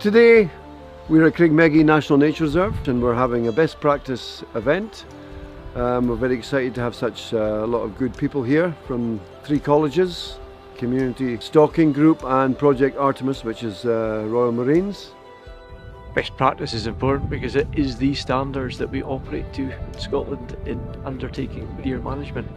Today we're at Creag Meagaidh National Nature Reserve and we're having a best practice event. We're very excited to have such a lot of good people here from 3 colleges, Community Stalking Group and Project Artemis, which is Royal Marines. Best practice is important because it is the standards that we operate to in Scotland in undertaking deer management.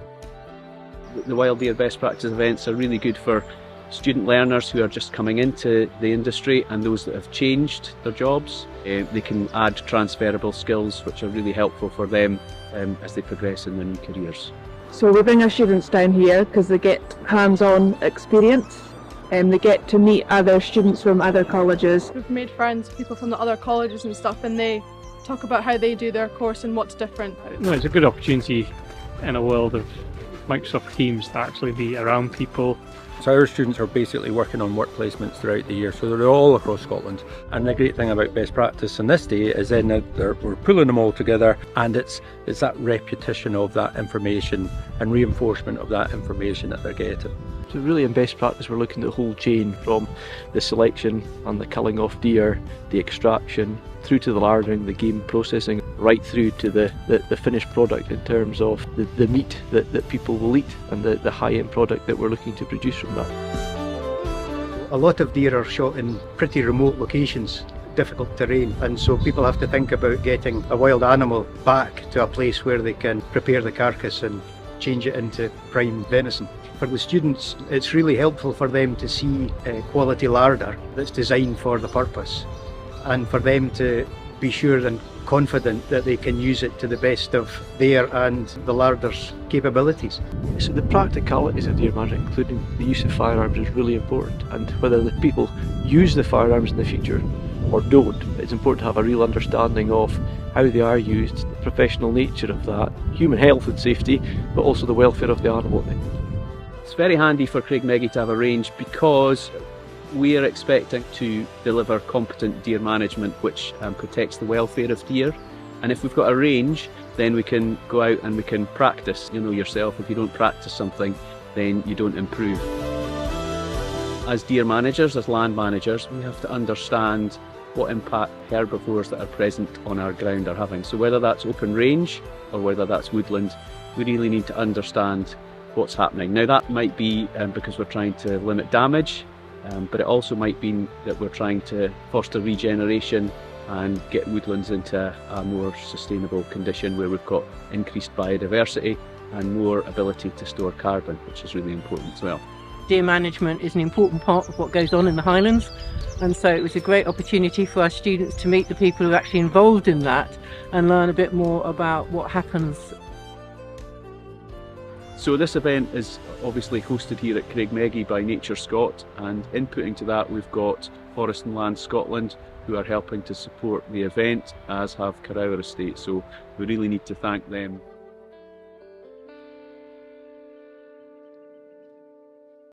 The wild deer best practice events are really good for student learners who are just coming into the industry and those that have changed their jobs. They can add transferable skills which are really helpful for them as they progress in their new careers. So we bring our students down here because they get hands-on experience and they get to meet other students from other colleges. We've made friends with people from the other colleges and stuff, and they talk about how they do their course and what's different. No, it's a good opportunity in a world of Microsoft Teams to actually be around people. So our students are basically working on work placements throughout the year, so they're all across Scotland. And the great thing about best practice on this day is then that we're pulling them all together, and it's that repetition of that information and reinforcement of that information that they're getting. So really in best practice we're looking at the whole chain, from the selection and the killing of deer, the extraction, through to the lardering, the game processing, right through to the finished product in terms of the meat that people will eat and the high-end product that we're looking to produce from that. A lot of deer are shot in pretty remote locations, difficult terrain, and so people have to think about getting a wild animal back to a place where they can prepare the carcass and change it into prime venison. For the students, it's really helpful for them to see quality larder that's designed for the purpose, and for them to be sure and confident that they can use it to the best of their and the larder's capabilities. So the practicalities of deer management, including the use of firearms, is really important, and whether the people use the firearms in the future or don't, it's important to have a real understanding of how they are used, the professional nature of that, human health and safety, but also the welfare of the animal. It's very handy for Creag Meagaidh to have a range because we are expecting to deliver competent deer management which protects the welfare of deer. And if we've got a range, then we can go out and we can practice. You know yourself, if you don't practice something, then you don't improve. As deer managers, as land managers, we have to understand what impact herbivores that are present on our ground are having. So whether that's open range or whether that's woodland, we really need to understand what's happening. Now that might be because we're trying to limit damage, but it also might mean that we're trying to foster regeneration and get woodlands into a more sustainable condition where we've got increased biodiversity and more ability to store carbon, which is really important as well. Deer management is an important part of what goes on in the Highlands, and so it was a great opportunity for our students to meet the people who are actually involved in that and learn a bit more about what happens. So this event is obviously hosted here at Creag Meagaidh by NatureScot, and inputting to that we've got Forest and Land Scotland who are helping to support the event, as have Carrower Estate, so we really need to thank them.